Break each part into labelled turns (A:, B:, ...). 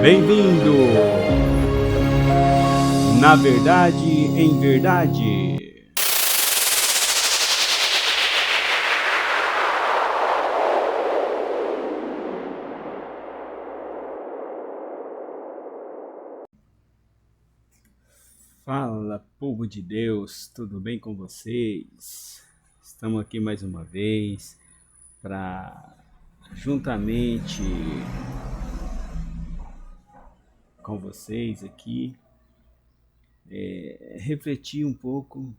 A: Bem-vindo! Na verdade, em verdade. Fala, povo de Deus, tudo bem com vocês? Estamos aqui mais uma vez para juntamente com vocês aqui refletir um pouco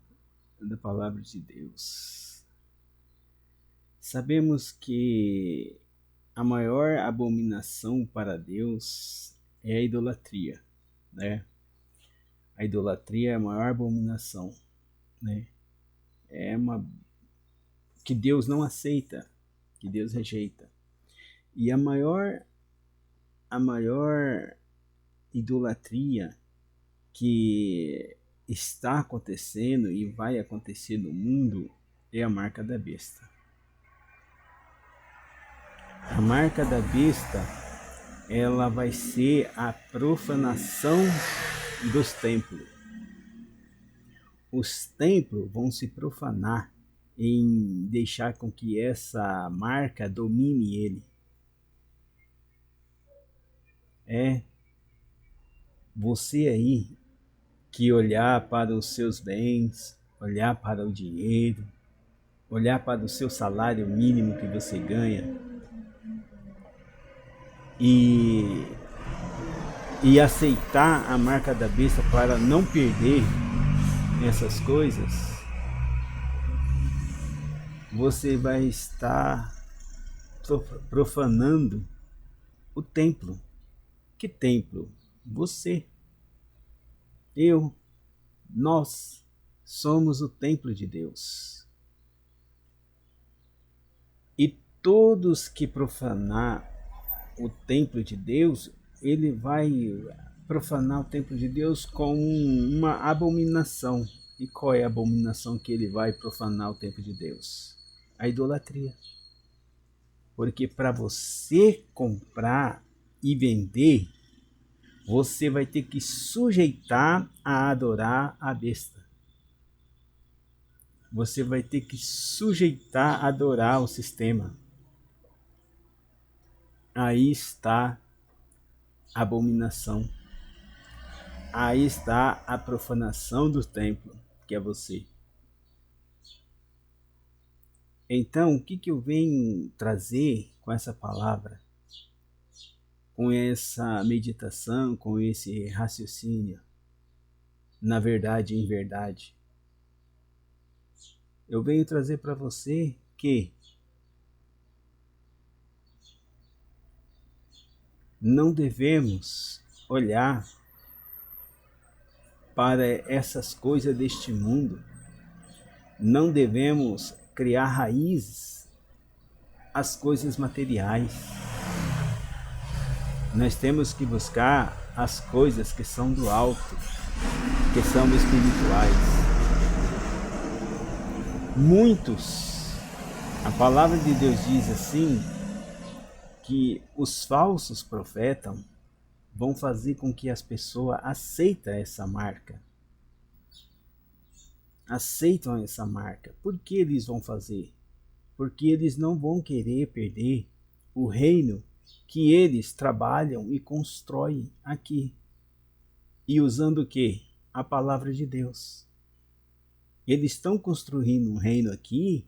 A: da palavra de Deus. Sabemos que a maior abominação para Deus é a idolatria, né? A idolatria é a maior abominação, né? É uma que Deus não aceita, que Deus rejeita. E a maior idolatria que está acontecendo e vai acontecer no mundo é a marca da besta. A marca da besta, ela vai ser a profanação dos templos. Os templos vão se profanar em deixar com que essa marca domine ele. É você aí que olhar para os seus bens, olhar para o dinheiro, olhar para o seu salário mínimo que você ganha e aceitar a marca da besta para não perder essas coisas, você vai estar profanando o templo. Que templo? Você, eu, nós somos o templo de Deus. E todos que profanar o templo de Deus, ele vai profanar o templo de Deus com uma abominação. E qual é a abominação que ele vai profanar o templo de Deus? A idolatria. Porque para você comprar e vender, você vai ter que sujeitar a adorar a besta. Você vai ter que sujeitar a adorar o sistema. Aí está a abominação. Aí está a profanação do templo, que é você. Então, o que eu venho trazer com essa palavra? Com essa meditação, com esse raciocínio, na verdade, em verdade. Eu venho trazer para você que não devemos olhar para essas coisas deste mundo, não devemos criar raízes às coisas materiais. Nós temos que buscar as coisas que são do alto, que são espirituais. Muitos, a palavra de Deus diz assim, que os falsos profetas vão fazer com que as pessoas aceitem essa marca. Aceitam essa marca. Por que eles vão fazer? Porque eles não vão querer perder o reino que eles trabalham e constroem aqui. E usando o quê? A palavra de Deus. Eles estão construindo um reino aqui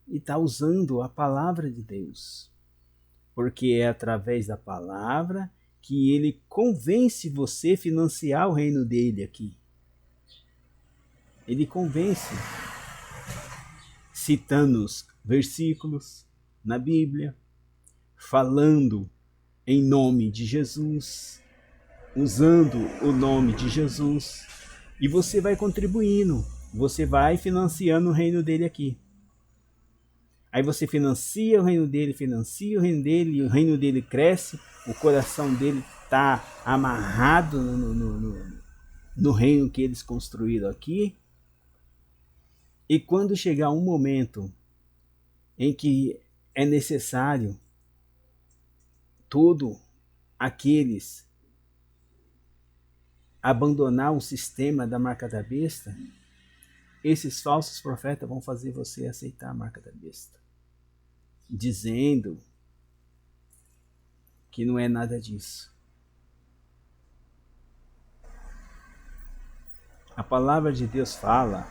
A: e estão usando a palavra de Deus. Porque é através da palavra que ele convence você a financiar o reino dele aqui. Ele convence, citando os versículos na Bíblia, falando em nome de Jesus, usando o nome de Jesus, e você vai contribuindo, você vai financiando o reino dele aqui. Aí você financia o reino dele, e o reino dele cresce, o coração dele está amarrado no reino que eles construíram aqui. E quando chegar um momento em que é necessário todos aqueles abandonar o sistema da marca da besta, esses falsos profetas vão fazer você aceitar a marca da besta, dizendo que não é nada disso. A palavra de Deus fala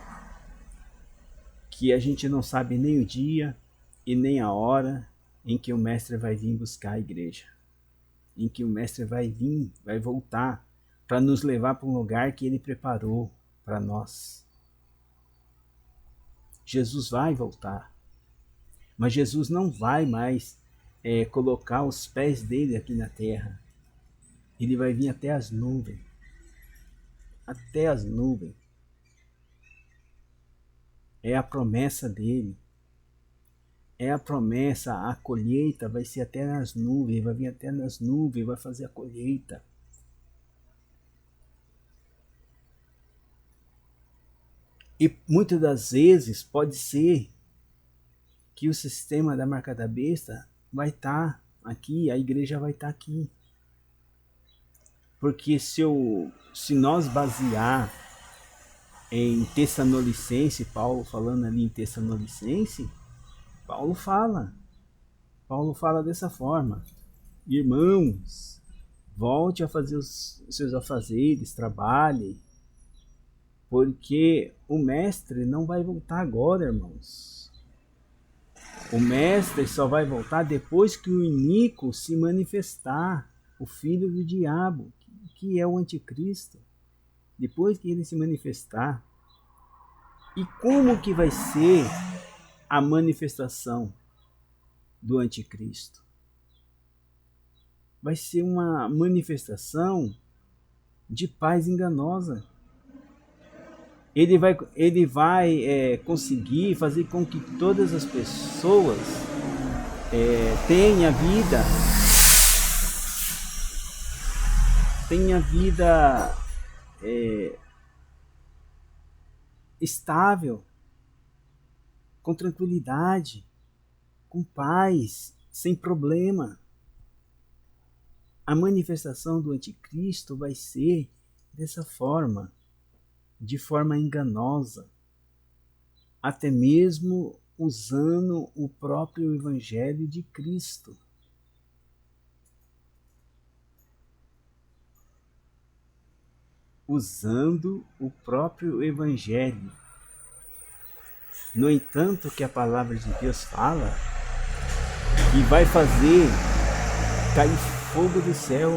A: que a gente não sabe nem o dia e nem a hora em que o mestre vai vir buscar a igreja, em que o mestre vai vir, vai voltar para nos levar para um lugar que ele preparou para nós. Jesus vai voltar, mas Jesus não vai mais colocar os pés dele aqui na terra. Ele vai vir até as nuvens. Até as nuvens. É a promessa dele. É a promessa, a colheita vai ser até nas nuvens, vai vir até nas nuvens, vai fazer a colheita. E muitas das vezes pode ser que o sistema da marca da besta vai estar aqui, a igreja vai estar aqui. Porque se nós basear em Tessalonicense, Paulo falando ali em Tessalonicense, Paulo fala dessa forma: irmãos, volte a fazer os seus afazeres, trabalhe, porque o mestre não vai voltar agora, irmãos. O mestre só vai voltar depois que o iníquo se manifestar, o filho do diabo, que é o anticristo. Depois que ele se manifestar. E como que vai ser a manifestação do anticristo? Vai ser uma manifestação de paz enganosa. Ele vai conseguir fazer com que todas as pessoas tenham vida estável, com tranquilidade, com paz, sem problema. A manifestação do anticristo vai ser dessa forma, de forma enganosa, até mesmo usando o próprio Evangelho de Cristo. Usando o próprio Evangelho. No entanto, que a palavra de Deus fala que vai fazer cair fogo do céu,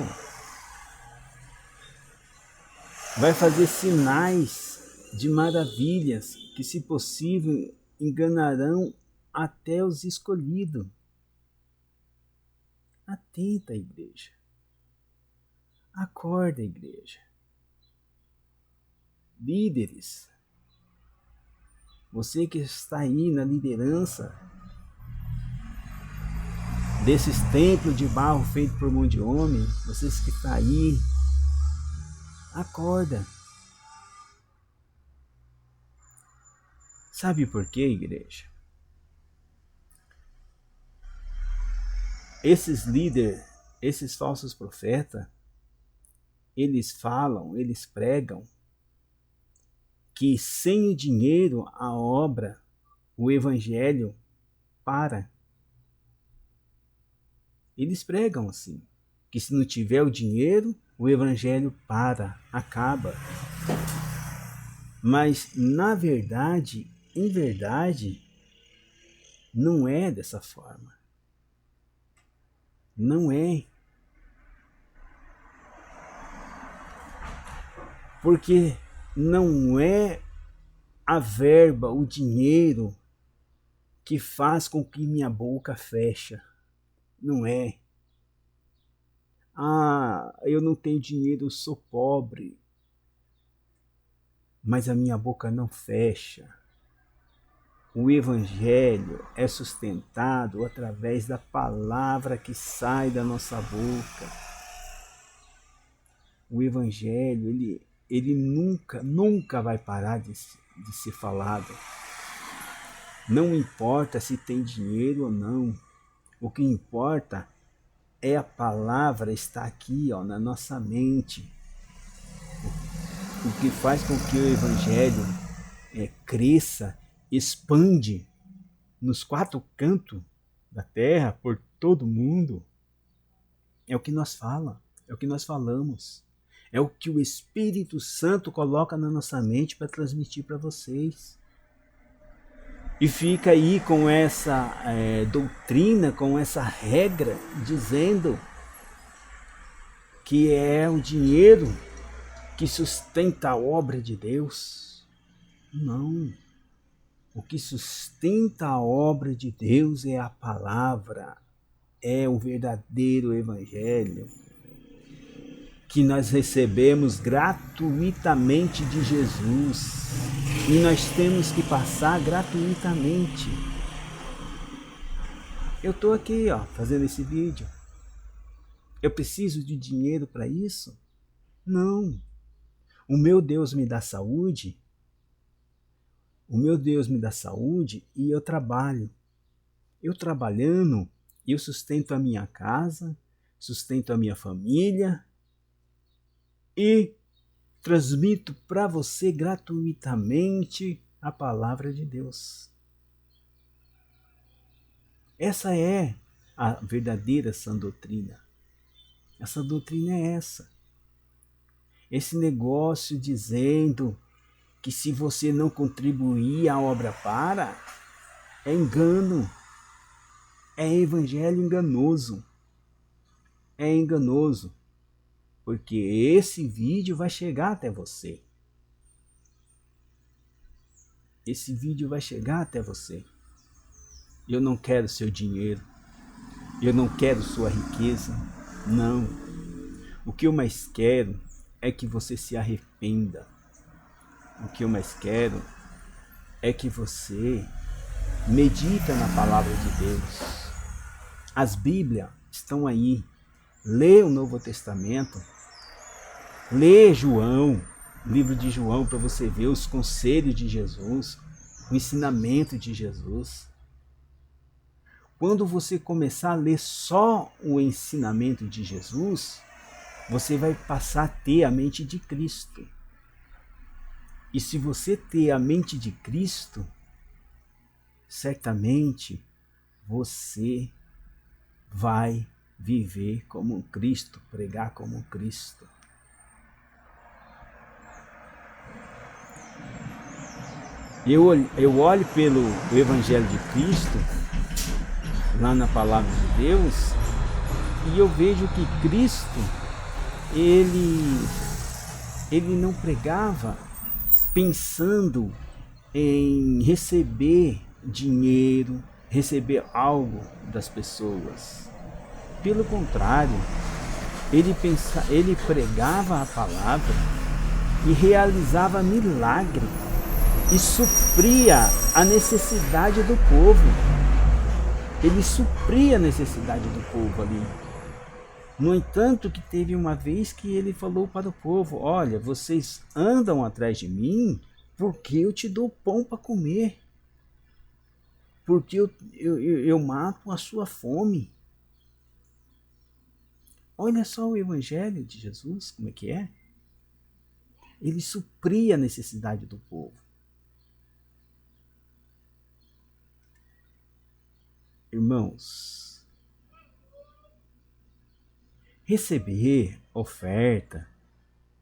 A: vai fazer sinais de maravilhas que, se possível, enganarão até os escolhidos. Atenta, igreja. Acorda, igreja. Líderes, você que está aí na liderança desses templos de barro feito por mão de homem, vocês que estão aí, acorda. Sabe por quê, igreja? Esses líderes, esses falsos profetas, eles falam, eles pregam que sem o dinheiro a obra, o evangelho, para. Eles pregam assim, que se não tiver o dinheiro, o evangelho para, acaba. Mas na verdade, em verdade, não é dessa forma. Não é. Porque não é a verba, o dinheiro que faz com que minha boca feche. Não é. Eu não tenho dinheiro, eu sou pobre. Mas a minha boca não fecha. O evangelho é sustentado através da palavra que sai da nossa boca. O evangelho, ele nunca vai parar de ser falado. Não importa se tem dinheiro ou não. O que importa é a palavra estar aqui, na nossa mente. o que faz com que o Evangelho cresça, expande nos 4 cantos da terra, por todo mundo, é o que nós falamos, é o que nós falamos. É o que o Espírito Santo coloca na nossa mente para transmitir para vocês. E fica aí com essa doutrina, com essa regra, dizendo que é o dinheiro que sustenta a obra de Deus. Não. O que sustenta a obra de Deus é a palavra, é o verdadeiro Evangelho, que nós recebemos gratuitamente de Jesus. E nós temos que passar gratuitamente. Eu estou aqui, fazendo esse vídeo. Eu preciso de dinheiro para isso? Não. O meu Deus me dá saúde. O meu Deus me dá saúde e eu trabalho. Eu trabalhando, eu sustento a minha casa, sustento a minha família e transmito para você gratuitamente a palavra de Deus. Essa é a verdadeira sã doutrina. Essa doutrina é essa. Esse negócio dizendo que se você não contribuir, a obra para, é engano. É evangelho enganoso. É enganoso. Porque esse vídeo vai chegar até você. Esse vídeo vai chegar até você. Eu não quero seu dinheiro. Eu não quero sua riqueza. Não. O que eu mais quero é que você se arrependa. O que eu mais quero é que você medita na palavra de Deus. As Bíblias estão aí. Lê o Novo Testamento. Lê João, o livro de João, para você ver os conselhos de Jesus, o ensinamento de Jesus. Quando você começar a ler só o ensinamento de Jesus, você vai passar a ter a mente de Cristo. E se você ter a mente de Cristo, certamente você vai viver como um Cristo, pregar como um Cristo. Eu olho pelo Evangelho de Cristo, lá na palavra de Deus, e eu vejo que Cristo, ele não pregava pensando em receber dinheiro, receber algo das pessoas. Pelo contrário, ele pregava a palavra e realizava milagre e supria a necessidade do povo. Ele supria a necessidade do povo ali. No entanto, que teve uma vez que ele falou para o povo: olha, vocês andam atrás de mim porque eu te dou pão para comer. Porque eu mato a sua fome. Olha só o Evangelho de Jesus, como é que é? Ele supria a necessidade do povo. Irmãos, receber oferta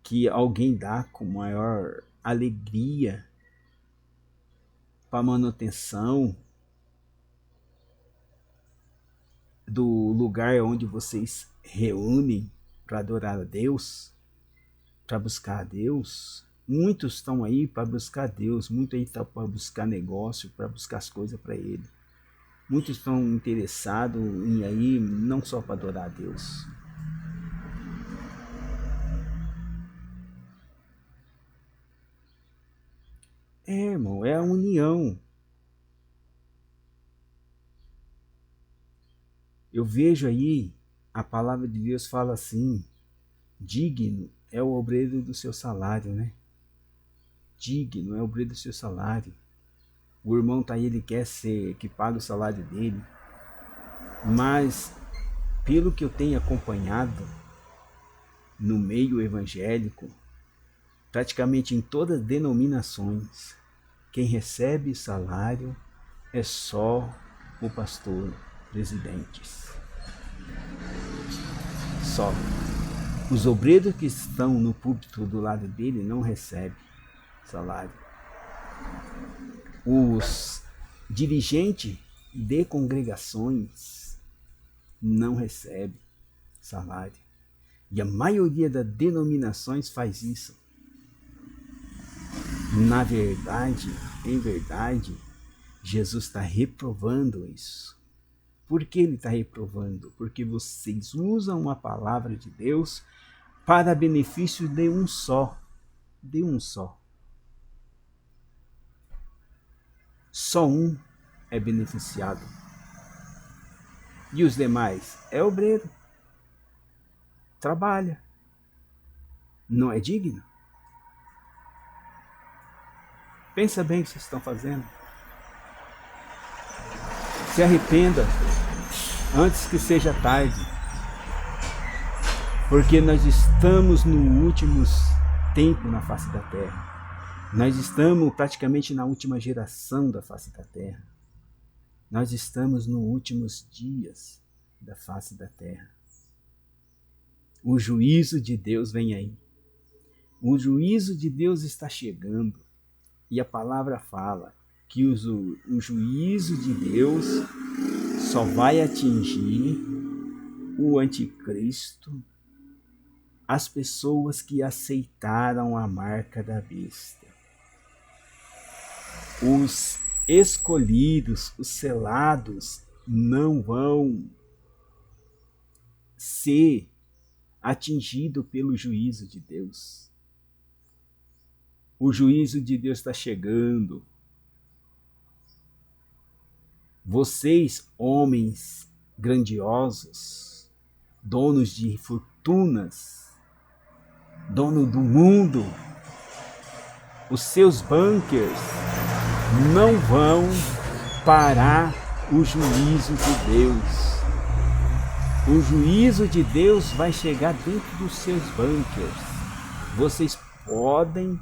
A: que alguém dá com maior alegria para manutenção do lugar onde vocês reúnem para adorar a Deus, para buscar a Deus. Muitos estão aí para buscar a Deus, muitos aí estão para buscar negócio, para buscar as coisas para Ele. Muitos estão interessados em aí não só para adorar a Deus. Irmão, é a união. Eu vejo aí, a palavra de Deus fala assim: digno é o obreiro do seu salário, né? Digno é o obreiro do seu salário. O irmão tá aí, ele quer que pague o salário dele. Mas, pelo que eu tenho acompanhado no meio evangélico, praticamente em todas as denominações, quem recebe salário é só o pastor presidentes. Só. Os obreiros que estão no púlpito do lado dele não recebem salário. Os dirigentes de congregações não recebem salário. E a maioria das denominações faz isso. Na verdade, em verdade, Jesus está reprovando isso. Por que ele está reprovando? Porque vocês usam a palavra de Deus para benefício de um só. De um só. Só um é beneficiado. E os demais? É obreiro. Trabalha. Não é digno? Pensa bem o que vocês estão fazendo. Se arrependa antes que seja tarde. Porque nós estamos no último tempo na face da terra. Nós estamos praticamente na última geração da face da terra. Nós estamos nos últimos dias da face da terra. O juízo de Deus vem aí. O juízo de Deus está chegando. E a palavra fala que o juízo de Deus só vai atingir o anticristo, as pessoas que aceitaram a marca da besta. Os escolhidos, os selados, não vão ser atingidos pelo juízo de Deus. O juízo de Deus está chegando. Vocês, homens grandiosos, donos de fortunas, dono do mundo, os seus bunkers não vão parar o juízo de Deus. O juízo de Deus vai chegar dentro dos seus bunkers. Vocês podem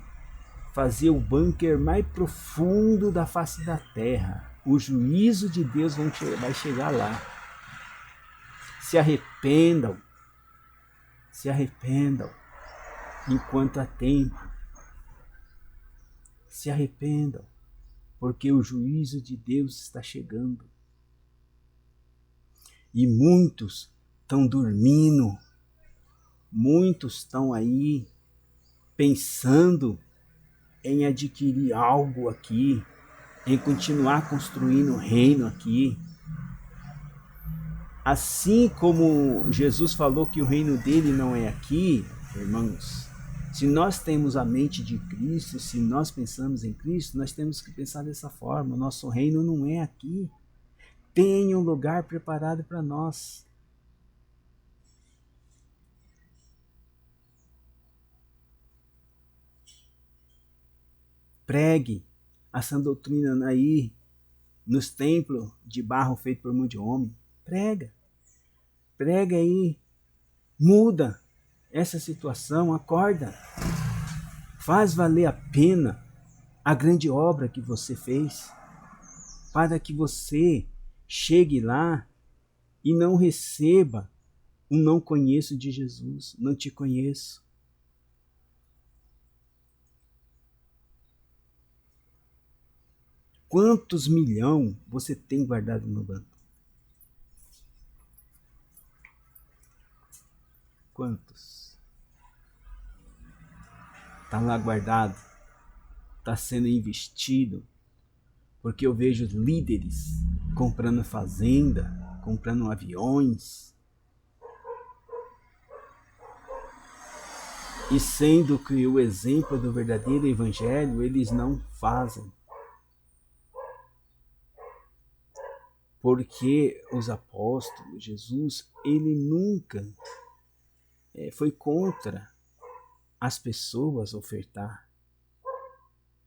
A: fazer o bunker mais profundo da face da terra. O juízo de Deus vai chegar lá. Se arrependam. Se arrependam enquanto há tempo. Se arrependam, porque o juízo de Deus está chegando. E muitos estão dormindo. Muitos estão aí pensando em adquirir algo aqui, em continuar construindo o reino aqui. Assim como Jesus falou que o reino dele não é aqui, irmãos, se nós temos a mente de Cristo, se nós pensamos em Cristo, nós temos que pensar dessa forma. O nosso reino não é aqui. Tem um lugar preparado para nós. Pregue a sã doutrina aí, nos templos de barro feito por mão de homem. Prega. Prega aí. Muda essa situação, acorda. Faz valer a pena a grande obra que você fez, para que você chegue lá e não receba um não conheço de Jesus, não te conheço. Quantos milhões você tem guardado no banco? Quantos? Está lá guardado, está sendo investido, porque eu vejo líderes comprando fazenda, comprando aviões, e sendo que o exemplo do verdadeiro evangelho eles não fazem. Porque os apóstolos, Jesus, ele nunca foi contra as pessoas ofertar,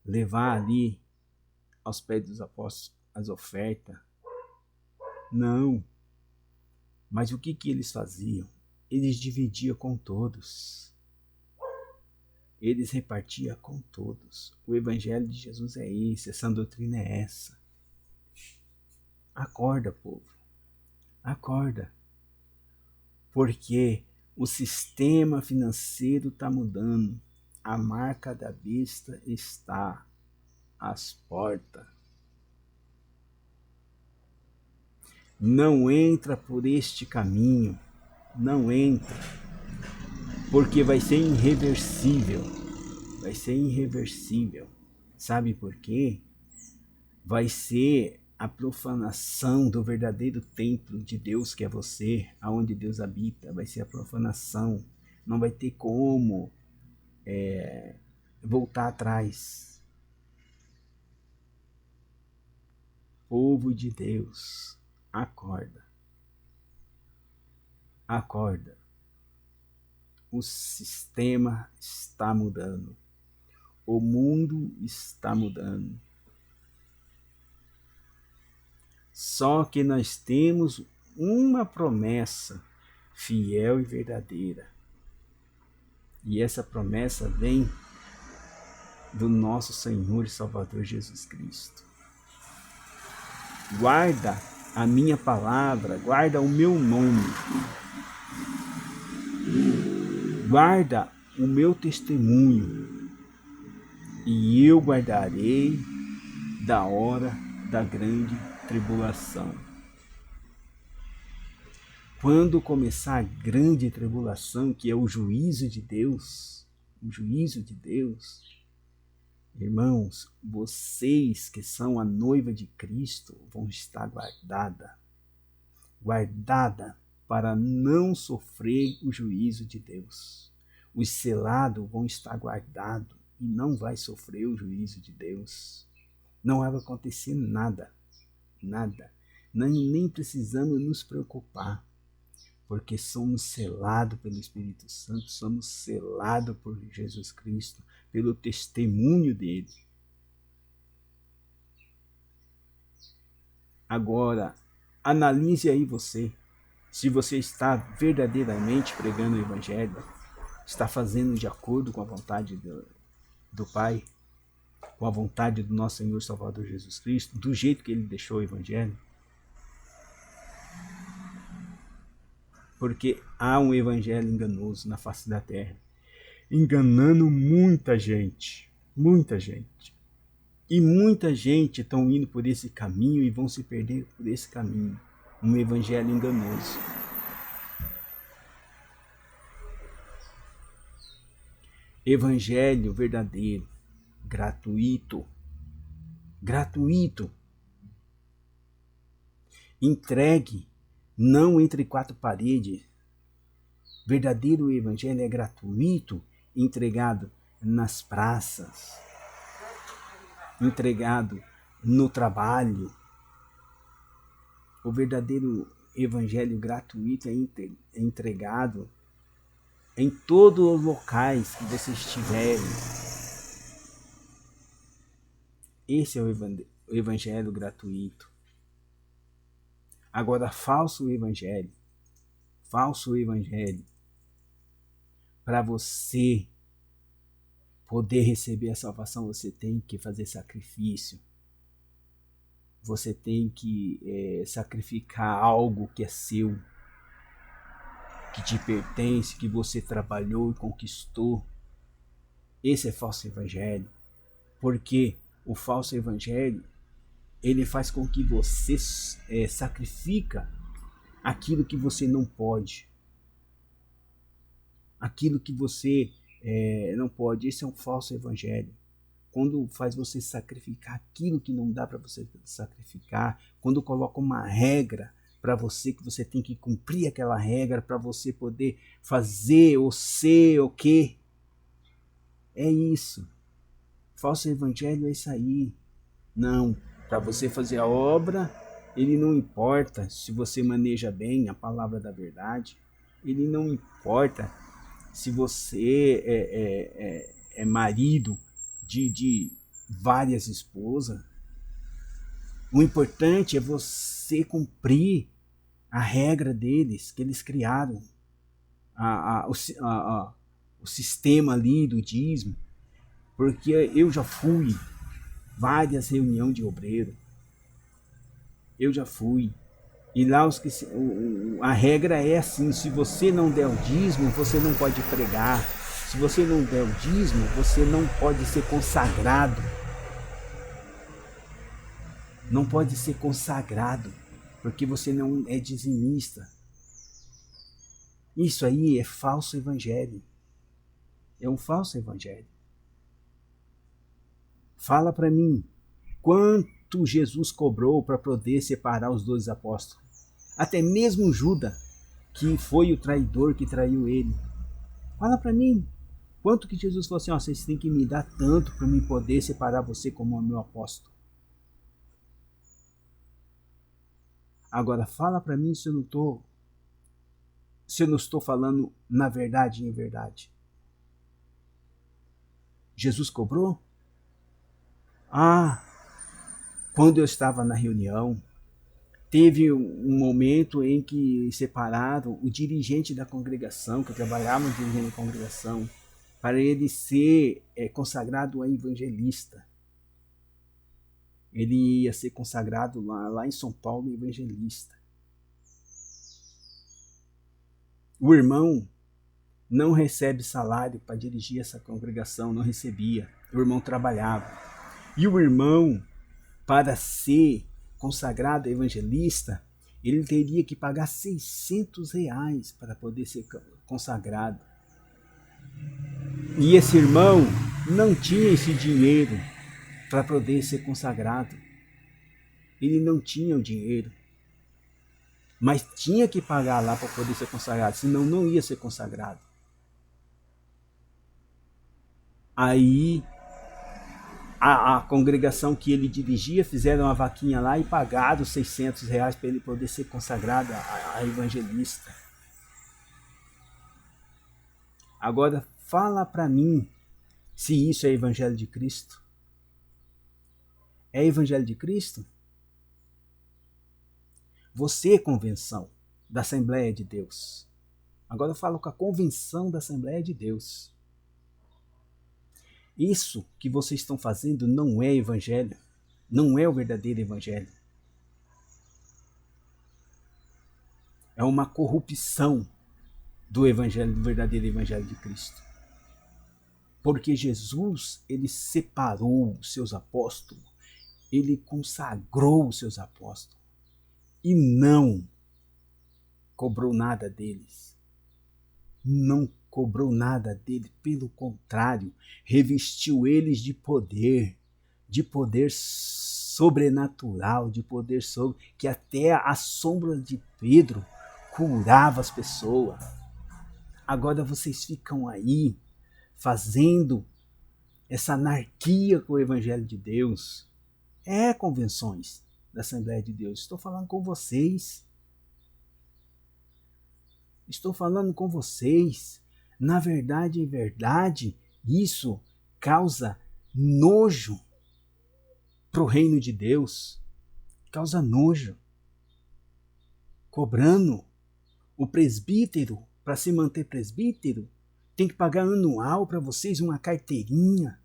A: levar ali aos pés dos apóstolos as ofertas. Não. Mas o que eles faziam? Eles dividiam com todos. eles repartiam com todos. O evangelho de Jesus é esse, essa doutrina é essa. Acorda, povo. Acorda. Porque o sistema financeiro está mudando. A marca da besta está às portas. Não entra por este caminho. Não entra. Porque vai ser irreversível. Vai ser irreversível. Sabe por quê? Vai ser a profanação do verdadeiro templo de Deus, que é você, aonde Deus habita. Vai ser a profanação. Não vai ter como voltar atrás. Povo de Deus, acorda. Acorda. O sistema está mudando. O mundo está mudando. Só que nós temos uma promessa fiel e verdadeira. E essa promessa vem do nosso Senhor e Salvador Jesus Cristo. Guarda a minha palavra, guarda o meu nome. Guarda o meu testemunho. E eu guardarei da hora da grande tribulação. Quando começar a grande tribulação, que é o juízo de Deus, irmãos, vocês que são a noiva de Cristo vão estar guardada para não sofrer o juízo de Deus. Os selados vão estar guardados e não vai sofrer o juízo de Deus. Não vai acontecer nada. Nem precisamos nos preocupar, porque somos selados pelo Espírito Santo, somos selados por Jesus Cristo, pelo testemunho dele. Agora, analise aí você, se você está verdadeiramente pregando o Evangelho, está fazendo de acordo com a vontade do Pai, com a vontade do nosso Senhor Salvador Jesus Cristo, do jeito que ele deixou o Evangelho. Porque há um evangelho enganoso na face da terra, enganando muita gente. E muita gente estão indo por esse caminho e vão se perder por esse caminho. Um evangelho enganoso. Evangelho verdadeiro, gratuito. Entregue. Não entre quatro paredes. Verdadeiro evangelho é gratuito, entregado nas praças, entregado no trabalho. O verdadeiro evangelho gratuito é entregado em todos os locais que você estiver. Esse é o evangelho gratuito. Agora, falso evangelho, para você poder receber a salvação, você tem que fazer sacrifício. Você tem que sacrificar algo que é seu, que te pertence, que você trabalhou e conquistou. Esse é falso evangelho. Porque o falso evangelho, ele faz com que você sacrifica aquilo que você não pode. Aquilo que você não pode. Esse é um falso evangelho. Quando faz você sacrificar aquilo que não dá para você sacrificar. Quando coloca uma regra para você, que você tem que cumprir aquela regra para você poder fazer ou ser o quê? É isso. Falso evangelho é isso aí. Não. Para você fazer a obra, ele não importa se você maneja bem a palavra da verdade. Ele não importa se você é marido de várias esposas. O importante é você cumprir a regra deles, que eles criaram. o sistema ali do dízimo, porque eu já fui várias reuniões de obreiro, eu já fui. E lá a regra é assim: se você não der o dízimo, você não pode pregar. Se você não der o dízimo, você não pode ser consagrado. Não pode ser consagrado, porque você não é dizimista. Isso aí é falso evangelho. É um falso evangelho. Fala para mim, quanto Jesus cobrou para poder separar os 12 apóstolos? Até mesmo Judas, que foi o traidor que traiu ele. Fala para mim, quanto que Jesus falou assim: ó, vocês têm que me dar tanto para me poder separar você como meu apóstolo. Agora fala para mim se eu não estou falando na verdade e em verdade. Jesus cobrou? Quando eu estava na reunião, teve um momento em que separaram o dirigente da congregação, que eu trabalhava no dirigente da congregação, para ele ser consagrado a evangelista. Ele ia ser consagrado lá em São Paulo, evangelista. O irmão não recebe salário para dirigir essa congregação, não recebia. O irmão trabalhava. E o irmão, para ser consagrado evangelista, ele teria que pagar R$600 para poder ser consagrado. E esse irmão não tinha esse dinheiro para poder ser consagrado. Ele não tinha o dinheiro. Mas tinha que pagar lá para poder ser consagrado, senão não ia ser consagrado. Aí a congregação que ele dirigia fizeram uma vaquinha lá e pagaram R$600 para ele poder ser consagrado a evangelista. Agora fala para mim se isso é evangelho de Cristo. É evangelho de Cristo? Você é convenção da Assembleia de Deus. Agora eu falo com a convenção da Assembleia de Deus. Isso que vocês estão fazendo não é evangelho. Não é o verdadeiro evangelho. É uma corrupção do evangelho, do verdadeiro evangelho de Cristo. Porque Jesus, ele separou os seus apóstolos, ele consagrou os seus apóstolos e não cobrou nada deles. Não cobrou nada deles, pelo contrário, revestiu eles de poder sobrenatural, de poder sobre, que até a sombra de Pedro curava as pessoas. Agora vocês ficam aí fazendo essa anarquia com o Evangelho de Deus. É convenções da Assembleia de Deus. Estou falando com vocês. Estou falando com vocês. Na verdade, em verdade, isso causa nojo para o reino de Deus. Causa nojo. Cobrando o presbítero, para se manter presbítero, tem que pagar anual para vocês uma carteirinha.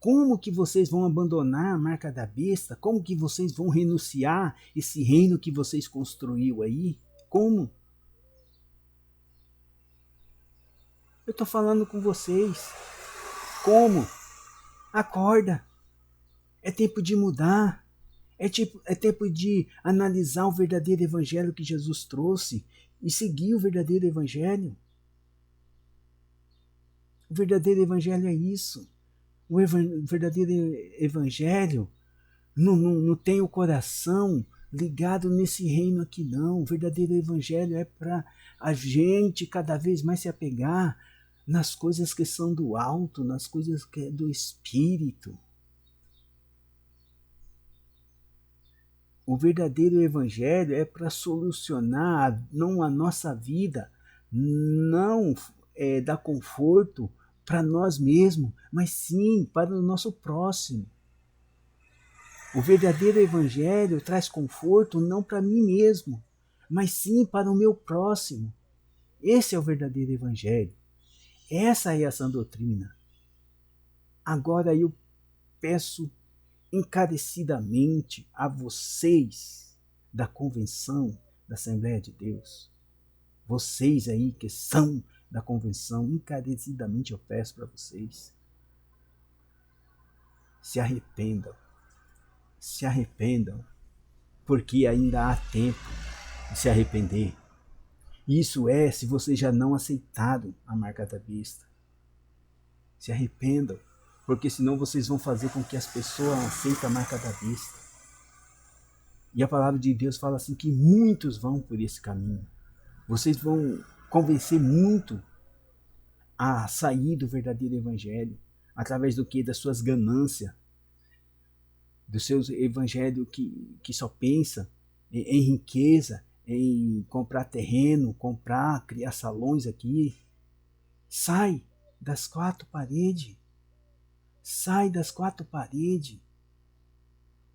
A: Como que vocês vão abandonar a marca da besta? Como que vocês vão renunciar esse reino que vocês construíram aí? Como? Eu estou falando com vocês. Como? Acorda. É tempo de mudar. É tempo de analisar o verdadeiro evangelho que Jesus trouxe e seguir o verdadeiro evangelho. O verdadeiro evangelho é isso. O verdadeiro evangelho não tem o coração ligado nesse reino aqui, não. O verdadeiro evangelho é para a gente cada vez mais se apegar nas coisas que são do alto, nas coisas que é do Espírito. O verdadeiro evangelho é para solucionar não a nossa vida, não dar conforto para nós mesmos, mas sim para o nosso próximo. O verdadeiro evangelho traz conforto não para mim mesmo, mas sim para o meu próximo. Esse é o verdadeiro evangelho. Essa é a sã doutrina. Agora eu peço encarecidamente a vocês da convenção da Assembleia de Deus, vocês aí que são da convenção, encarecidamente eu peço para vocês, se arrependam, porque ainda há tempo de se arrepender. Isso é, se vocês já não aceitaram a marca da besta. Se arrependam, porque senão vocês vão fazer com que as pessoas aceitem a marca da besta. E a palavra de Deus fala assim que muitos vão por esse caminho. Vocês vão convencer muito a sair do verdadeiro evangelho, através do que? Das suas ganâncias, do seu evangelho que só pensa em riqueza, em comprar terreno, criar salões aqui. Sai das quatro paredes. Sai das quatro paredes.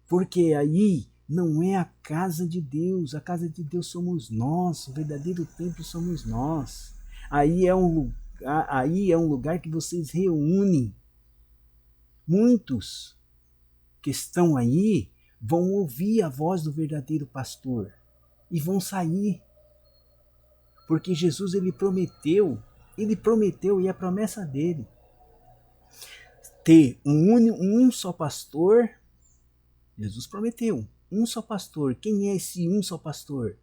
A: Porque aí não é a casa de Deus. A casa de Deus somos nós. O verdadeiro templo somos nós. Aí é um lugar que vocês reúnem. Muitos que estão aí vão ouvir a voz do verdadeiro pastor e vão sair. Porque Jesus ele prometeu e é a promessa dele, ter um só pastor. Jesus prometeu um só pastor. Quem é esse um só pastor?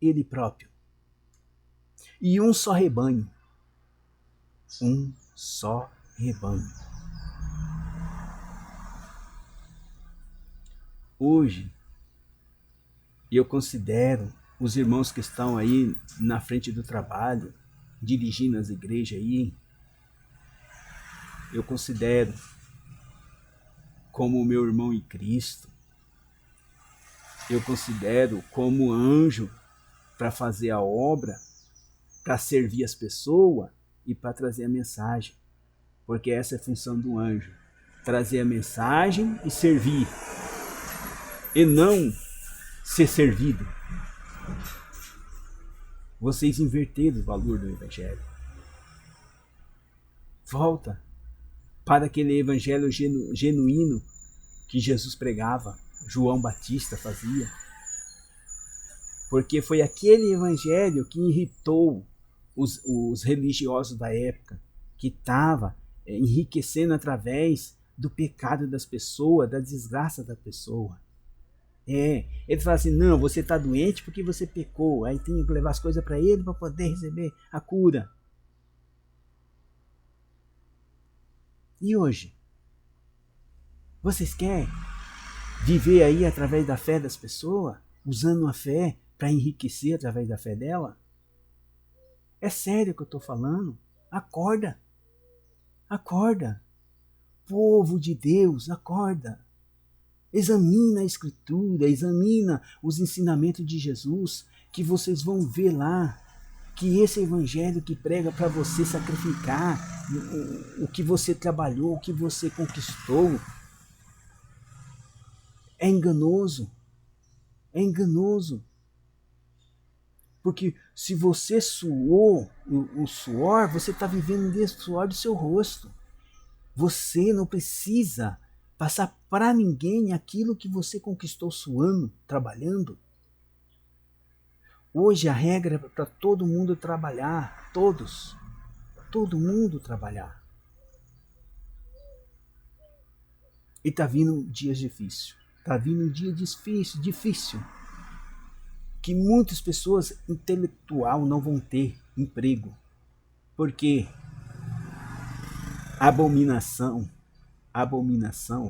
A: Ele próprio. E um só rebanho. Um só rebanho. Hoje, eu considero os irmãos que estão aí na frente do trabalho, dirigindo as igrejas aí, eu considero como o meu irmão em Cristo. Eu considero como anjo para fazer a obra, para servir as pessoas e para trazer a mensagem. Porque essa é a função do anjo. Trazer a mensagem e servir. E não ser servido. Vocês inverteram o valor do evangelho. Volta para aquele evangelho genuíno que Jesus pregava, João Batista fazia. Porque foi aquele evangelho que irritou os religiosos da época, que estava enriquecendo através do pecado das pessoas, da desgraça da pessoa. Ele fala assim, não, você está doente porque você pecou, aí tem que levar as coisas para ele para poder receber a cura. E hoje? Vocês querem viver aí através da fé das pessoas, usando a fé para enriquecer através da fé dela? É sério que eu estou falando? Acorda! Acorda! Povo de Deus, acorda! Examina a Escritura, examina os ensinamentos de Jesus, que vocês vão ver lá que esse evangelho que prega para você sacrificar o que você trabalhou, o que você conquistou, é enganoso. É enganoso. Porque se você suou o suor, você está vivendo desse suor do seu rosto. Você não precisa passar para ninguém aquilo que você conquistou suando, trabalhando. Hoje a regra é para todo mundo trabalhar, todo mundo trabalhar. E está vindo dias difíceis, está vindo um dia difícil, que muitas pessoas intelectual não vão ter emprego, porque abominação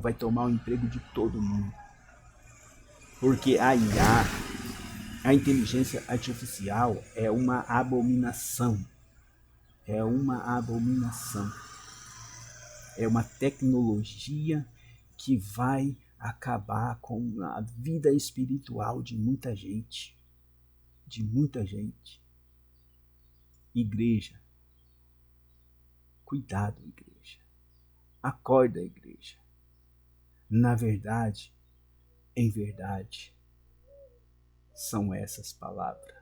A: vai tomar o emprego de todo mundo, porque a IA, a inteligência artificial, é uma abominação. É uma abominação. É uma tecnologia que vai acabar com a vida espiritual de muita gente. De muita gente. Igreja. Cuidado, igreja. Acorda, igreja. Na verdade, em verdade, são essas palavras.